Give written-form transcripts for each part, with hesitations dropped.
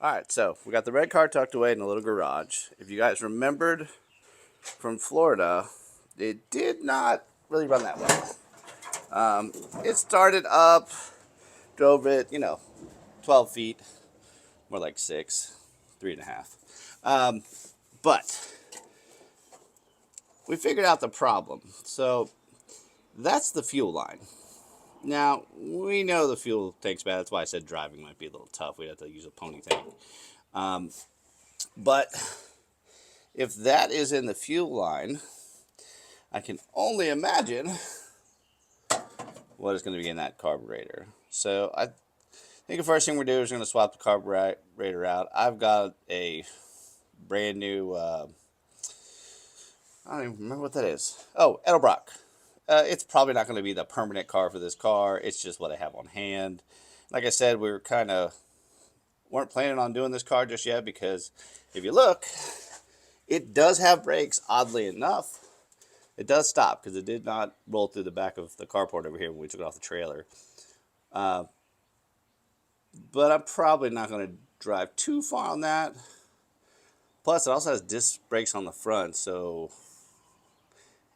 Alright, so we got the red car tucked away in the little garage. If you guys remembered from Florida, it did not really run that well. It started up, drove it, 12 feet, more like 6, 3.5. But we figured out the problem. So that's the fuel line. Now, we know the fuel tank's bad. That's why I said driving might be a little tough. We'd have to use a pony tank. But if that is in the fuel line, I can only imagine what is going to be in that carburetor. So I think the first thing we're doing is going to swap the carburetor out. I've got a brand new, I don't even remember what that is. Oh, Edelbrock. It's probably not going to be the permanent car for this car. It's just what I have on hand. Like I said, we weren't planning on doing this car just yet because if you look, it does have brakes, oddly enough. It does stop because it did not roll through the back of the carport over here when we took it off the trailer. But I'm probably not going to drive too far on that. Plus, it also has disc brakes on the front, so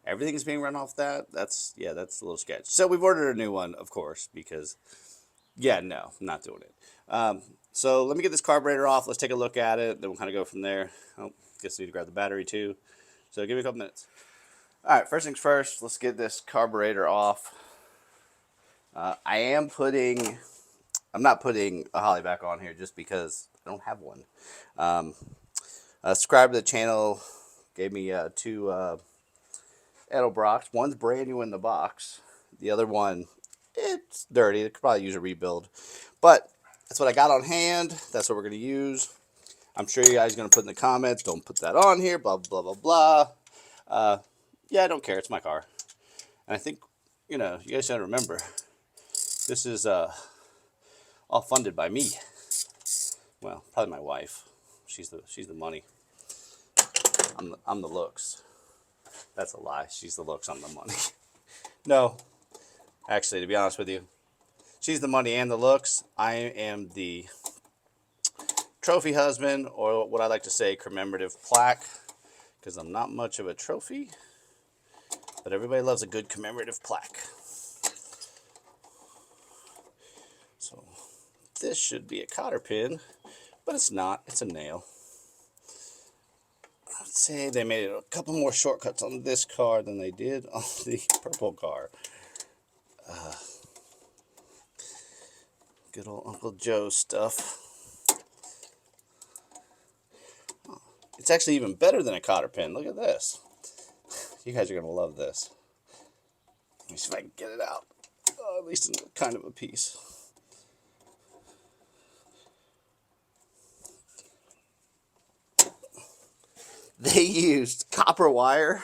everything's being run off that. That's a little sketch. So we've ordered a new one, of course, because, no, I'm not doing it. So let me get this carburetor off. Let's take a look at it. Then we'll kind of go from there. Oh, guess I need to grab the battery too. So give me a couple minutes. All right, first things first, let's get this carburetor off. I'm not putting a Holly back on here just because I don't have one. Subscribe to the channel, gave me 2 Edelbrocks. One's brand new in the box. The other one, it's dirty. It could probably use a rebuild. But that's what I got on hand. That's what we're going to use. I'm sure you guys are going to put in the comments, don't put that on here, blah, blah, blah, blah. I don't care. It's my car. And I think, you guys got to remember, this is all funded by me. Well, probably my wife. She's the money. I'm the looks. That's a lie. She's the looks, I'm the money. No. Actually, to be honest with you, she's the money and the looks. I am the trophy husband, or what I like to say, commemorative plaque, because I'm not much of a trophy, but everybody loves a good commemorative plaque. So this should be a cotter pin, but it's not. It's a nail. I'd say they made a couple more shortcuts on this car than they did on the purple car. Good old Uncle Joe stuff. Oh, it's actually even better than a cotter pin. Look at this. You guys are going to love this. Let me see if I can get it out. At least in kind of a piece. They used copper wire.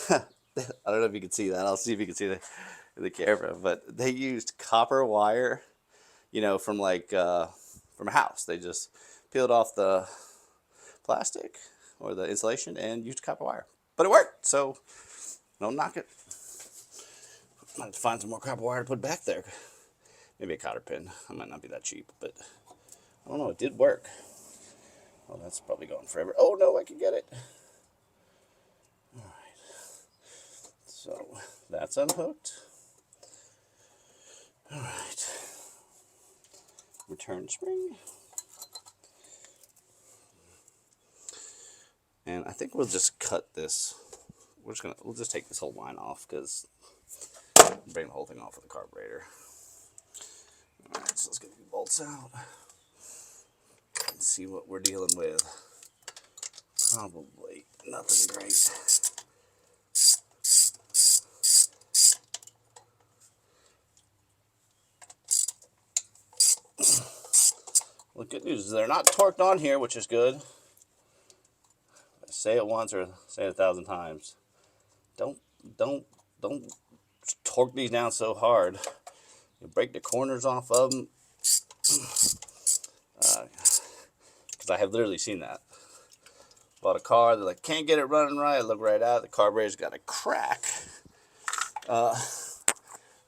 I don't know if you can see that. I'll see if you can see that in the camera. But they used copper wire, from from a house. They just peeled off the plastic or the insulation and used copper wire. But it worked, so don't knock it. I have to find some more copper wire to put back there. Maybe a cotter pin. I might not be that cheap, but I don't know. It did work. Oh, that's probably going forever. Oh, no, I can get it. All right. So that's unhooked. All right. Return spring. And I think we'll just cut this. We'll just take this whole line off because bring the whole thing off with the carburetor. All right, so let's get these bolts out. And see what we're dealing with. Probably nothing great. Well, the good news is they're not torqued on here, which is good. I say it once or say it 1,000 times. Don't torque these down so hard. You break the corners off of them. Because I have literally seen that. Bought a car, they're like, can't get it running right. I look right at it, the carburetor's got a crack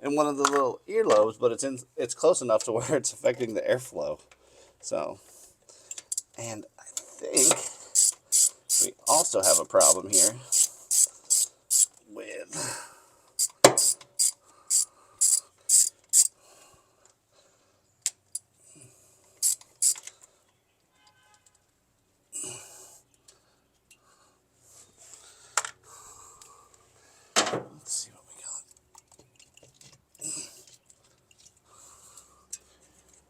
in one of the little earlobes, but it's close enough to where it's affecting the airflow. So And I think we also have a problem here with let's see what we got.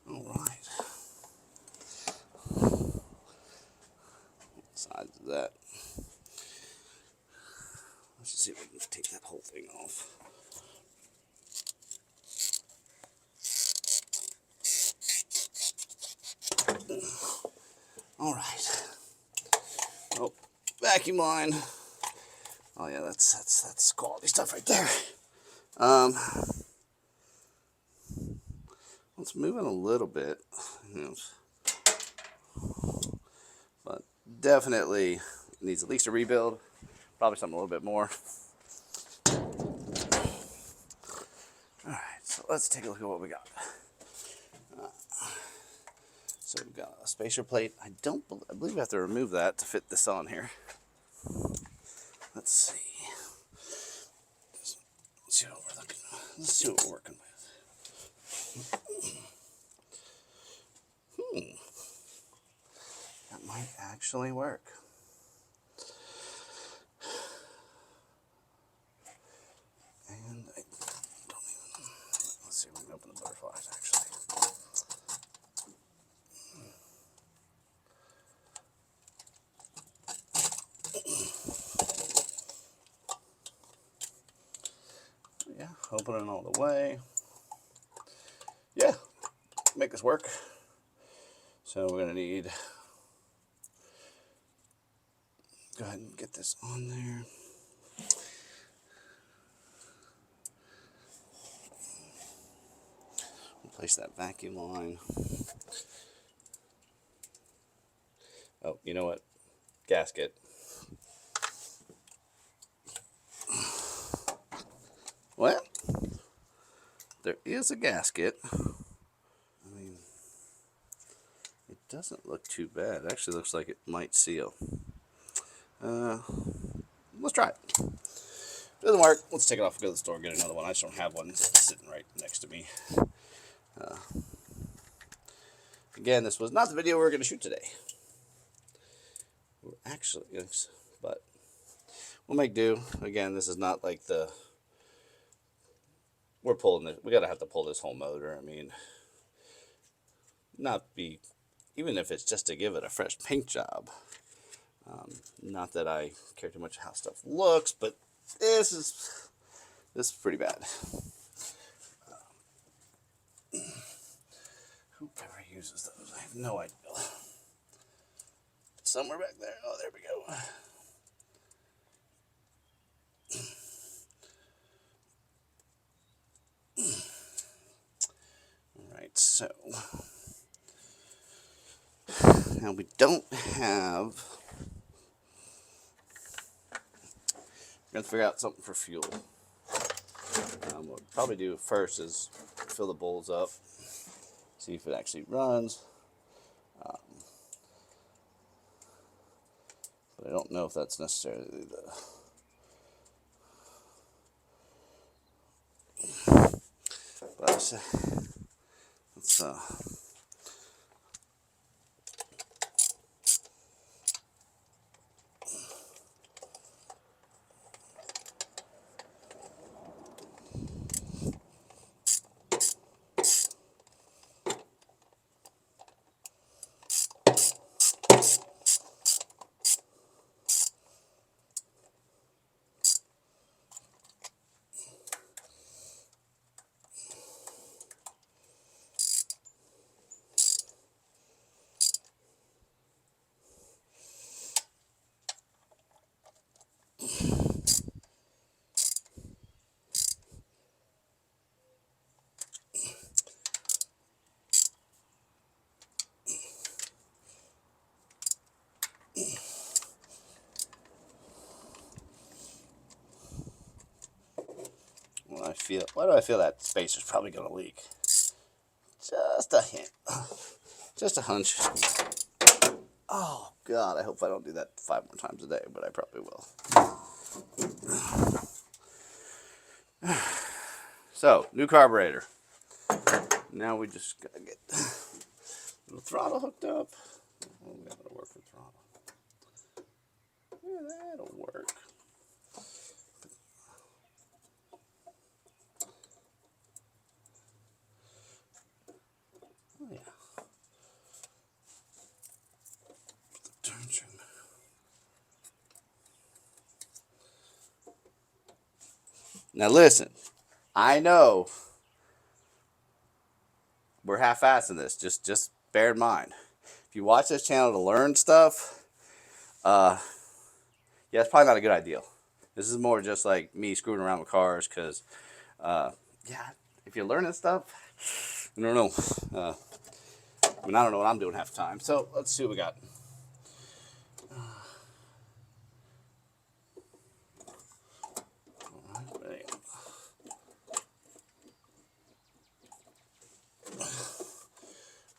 All right. Sides of that. Let's just see if we can take that whole thing off. All right. Oh, vacuum line. Oh yeah, that's quality stuff right there. Let's move it a little bit, but definitely needs at least a rebuild. Probably something a little bit more. All right, so let's take a look at what we got. So we've got a spacer plate. I believe we have to remove that to fit this on here. Let's see. Let's see what we're looking at. Let's see what we're working with. That might actually work. And I don't even, let's see if we can open the butterflies actually. Yeah, open it all the way. Yeah, make this work. So we're gonna need, go ahead and get this on there. Place that vacuum line. Oh, you know what? Gasket. Well, there is a gasket. I mean, it doesn't look too bad. It actually looks like it might seal. Let's try it. If it doesn't work, let's take it off and go to the store and get another one. I just don't have one sitting right next to me. Again, this was not the video we were going to shoot today. Actually, but we'll make do. Again, this is not like we're pulling it. We gotta have to pull this whole motor. I mean, even if it's just to give it a fresh paint job. Not that I care too much how stuff looks, but this is pretty bad. Who ever uses those? I have no idea. Somewhere back there. Oh, there we go. Alright, so now we don't have, we're going to figure out something for fuel. What we'll probably do first is fill the bowls up, see if it actually runs. But I don't know if that's necessarily but let's why do I feel that spacer's probably going to leak? Just a hint. Just a hunch. Oh God, I hope I don't do that 5 more times a day, but I probably will. So, new carburetor. Now we just gotta get the throttle hooked up. Oh, we gotta work for throttle. Yeah, that'll work. Oh yeah. Turn. Now listen, I know we're half-assing this. Just bear in mind. If you watch this channel to learn stuff, yeah, it's probably not a good idea. This is more just like me screwing around with cars because, yeah, if you're learning stuff, I don't know. I mean, I don't know what I'm doing half the time. So let's see what we got.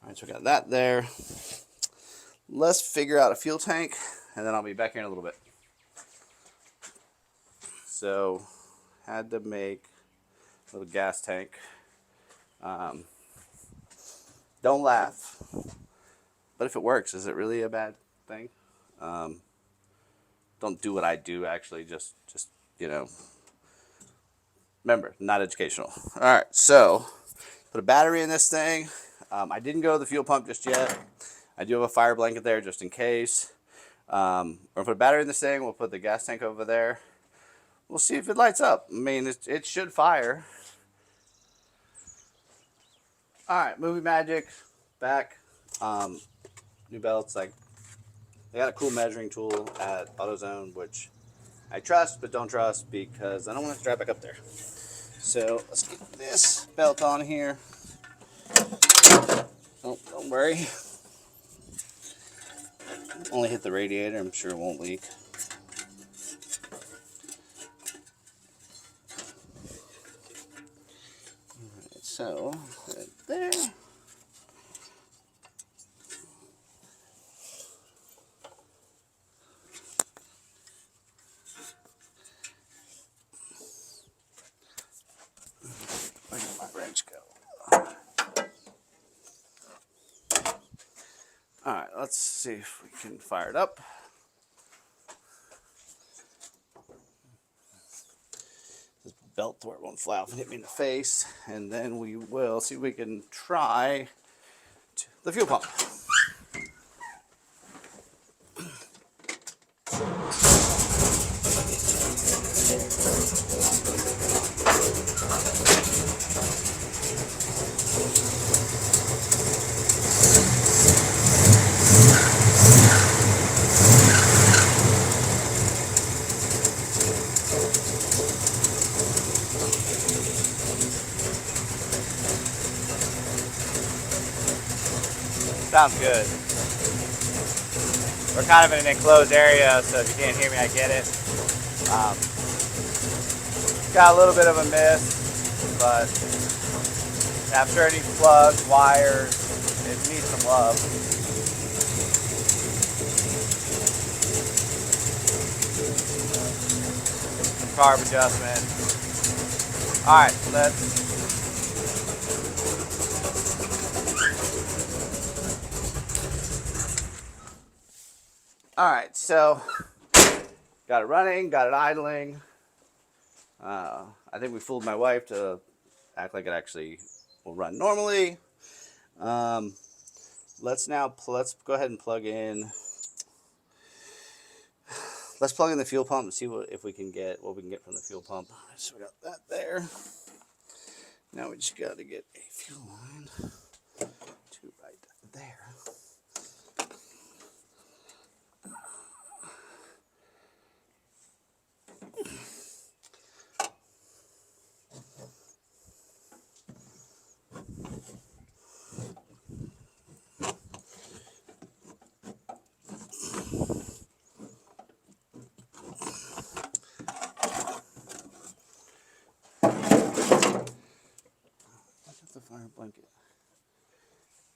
All right, so we got that there. Let's figure out a fuel tank, and then I'll be back here in a little bit. So, had to make a little gas tank. Don't laugh. But if it works, is it really a bad thing? Don't do what I do, actually. Just you know, remember, not educational. All right, so put a battery in this thing. I didn't go to the fuel pump just yet. I do have a fire blanket there just in case. We're going to put a battery in this thing. We'll put the gas tank over there. We'll see if it lights up. I mean, it should fire. All right, movie magic. Back. New belts. Like, they got a cool measuring tool at AutoZone, which I trust but don't trust because I don't want to drive back up there. So let's get this belt on here. Oh, don't worry. Only hit the radiator. I'm sure it won't leak. Alright, so right there. Where did my wrench go? Alright, let's see if we can fire it up. This belt where it won't fly off and hit me in the face. And then we will see if we can try the fuel pump. Sounds good. We're kind of in an enclosed area, so if you can't hear me, I get it. Got a little bit of a mist, but I'm sure it needs plugs, wires. It needs some love. Some carb adjustment. All right, let's. All right, so got it running, got it idling. I think we fooled my wife to act like it actually will run normally. Let's go ahead and plug in. Let's plug in the fuel pump and see what we can get from the fuel pump. So we got that there. Now we just got to get a fuel line to right there. The fire blanket.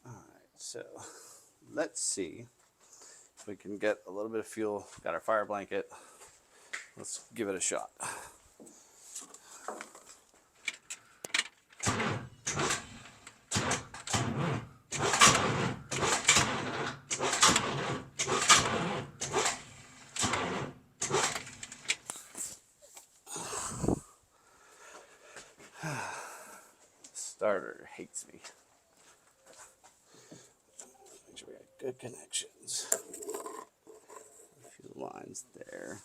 All right, so let's see we can get a little bit of fuel. Got our fire blanket. Let's give it a shot. Starter hates me. Make sure we got good connections. A few lines there.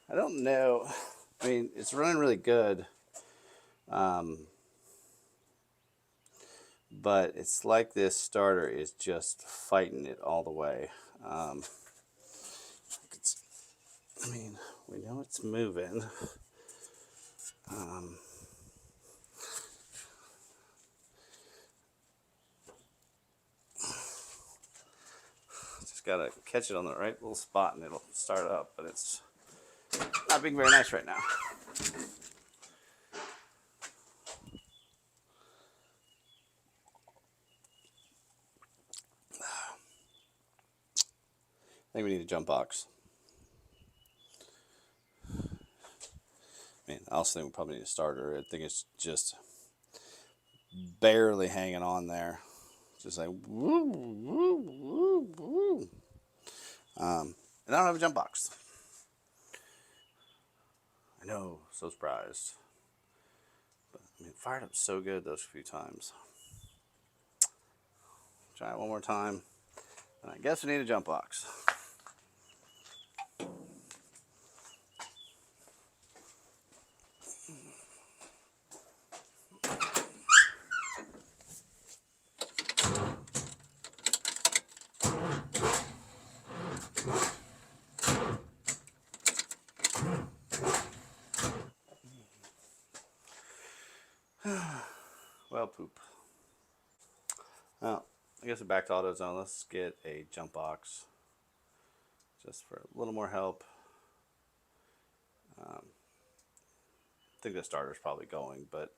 I don't know. I mean, it's running really good. But it's like this starter is just fighting it all the way. I mean, we know it's moving. Just gotta catch it on the right little spot and it'll start up, but it's not being very nice right now. I think we need a jump box. I mean, I also think we probably need a starter. I think it's just barely hanging on there. Just like woo, woo, woo, woo. And I don't have a jump box. I know, so surprised. But I mean, it fired up so good those few times. Try it one more time. And I guess we need a jump box. Well, poop. Well, I guess we're back to AutoZone. Let's get a jump box just for a little more help. I think the starter's probably going, but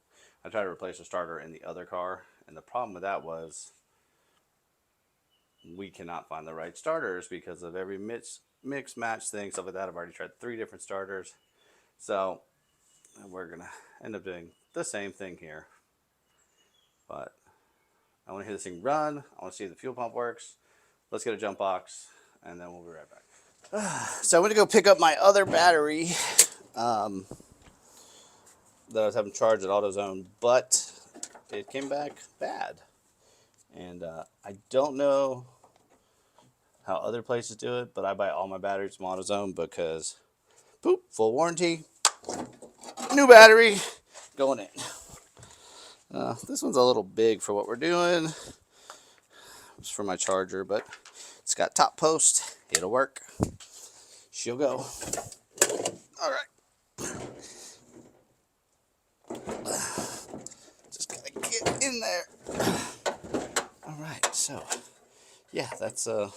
I tried to replace the starter in the other car, and the problem with that was we cannot find the right starters because of every mix match thing, stuff like that. I've already tried 3 different starters, so we're gonna end up doing the same thing here. But I want to hear this thing run. I want to see if the fuel pump works. Let's get a jump box, and then we'll be right back. So I'm going to go pick up my other battery that I was having charged at AutoZone, but it came back bad. And I don't know how other places do it, but I buy all my batteries from AutoZone because, poop, full warranty, new battery, going in. This one's a little big for what we're doing. It's for my charger, but it's got top post. It'll work. She'll go. All right. Just gotta get in there. All right. So, yeah, that's now.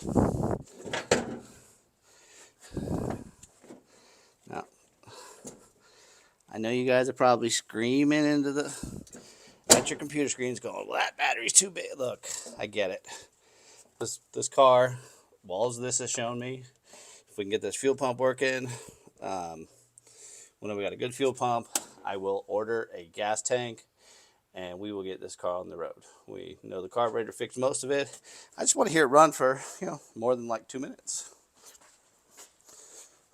I know you guys are probably screaming at your computer screens going, well, that battery's too big. Look, I get it. This car, walls this has shown me, if we can get this fuel pump working, when we got a good fuel pump, I will order a gas tank and we will get this car on the road. We know the carburetor fixed most of it. I just want to hear it run for, more than like 2 minutes.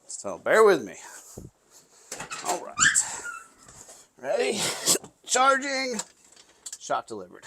So bear with me. All right. Ready? Charging. Shot delivered.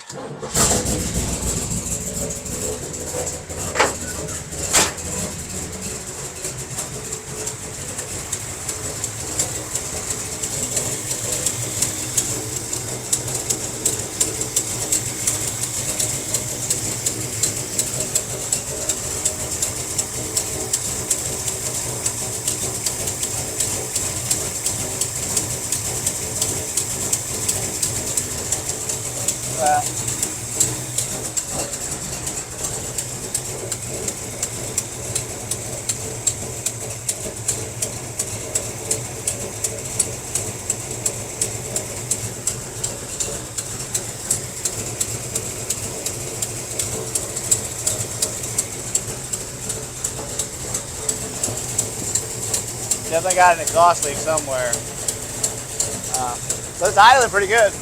Definitely got an exhaust leak somewhere. So it's idling pretty good.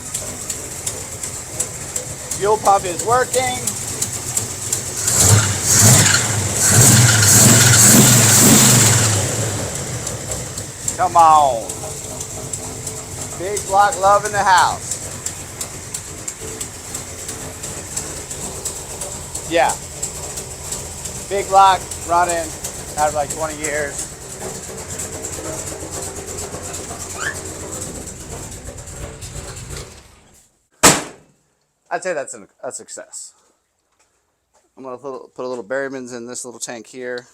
Fuel pump is working. Come on. Big block love in the house. Yeah. Big block running out of like 20 years. I'd say that's a success. I'm gonna put a little Berryman's in this little tank here.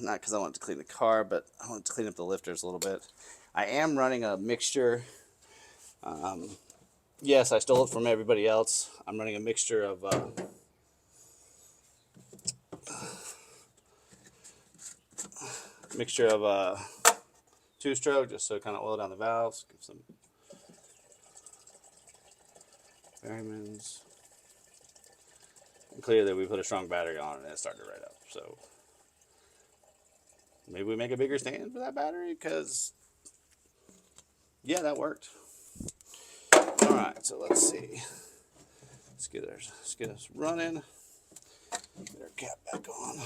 Not because I want to clean the car, but I want to clean up the lifters a little bit. I am running a mixture. Yes, I stole it from everybody else. I'm running a mixture of two-stroke, just so kind of oil down the valves. Give some Berryman's. Clear that we put a strong battery on it and it started right up. So maybe we make a bigger stand for that battery, because yeah, that worked. All right, so let's see. Let's get us running. Get our cap back on.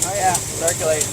Oh yeah, circulate.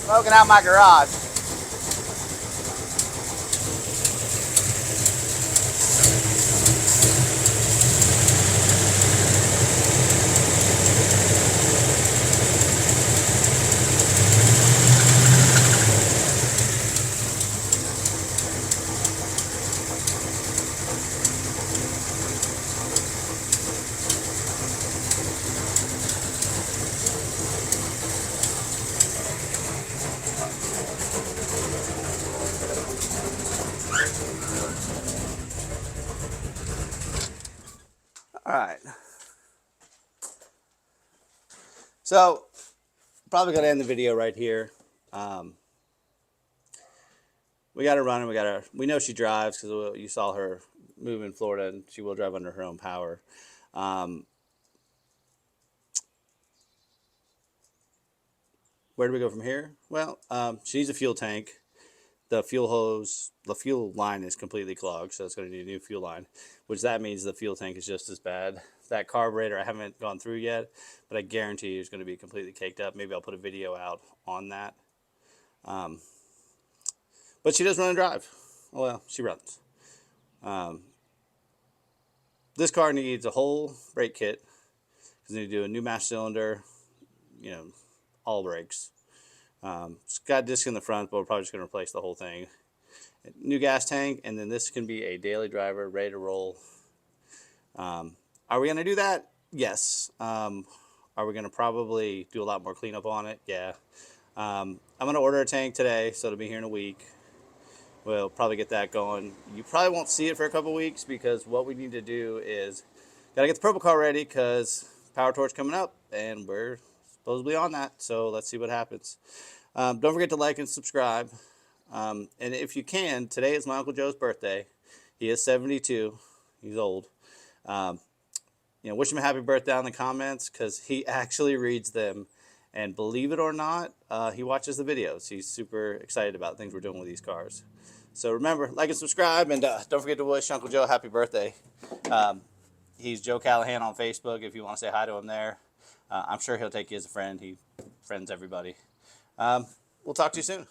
Smoking out my garage. All right. So, probably going to end the video right here. We got her running. We know she drives because you saw her move in Florida, and she will drive under her own power. Where do we go from here? Well, she needs a fuel tank. The fuel line is completely clogged, so it's going to need a new fuel line, which that means the fuel tank is just as bad. That carburetor I haven't gone through yet, but I guarantee you it's going to be completely caked up. Maybe I'll put a video out on that. But she does run and drive. Well, she runs. This car needs a whole brake kit because they need to do a new master cylinder, all brakes. It's got a disc in the front, but we're probably just going to replace the whole thing. New gas tank, and then this can be a daily driver, ready to roll. Are we going to do that? Yes. Are we going to probably do a lot more cleanup on it? Yeah. I'm going to order a tank today, so it'll be here in a week. We'll probably get that going. You probably won't see it for a couple weeks because what we need to do is got to get the purple car ready because Power Torch coming up, and we're supposedly on that. So let's see what happens. Don't forget to like and subscribe. And if you can, today is my Uncle Joe's birthday. He is 72. He's old. Wish him a happy birthday in the comments because he actually reads them. And believe it or not, he watches the videos. He's super excited about things we're doing with these cars. So remember, like and subscribe, and don't forget to wish Uncle Joe a happy birthday. He's Joe Callahan on Facebook if you want to say hi to him there. I'm sure he'll take you as a friend. He friends everybody. We'll talk to you soon.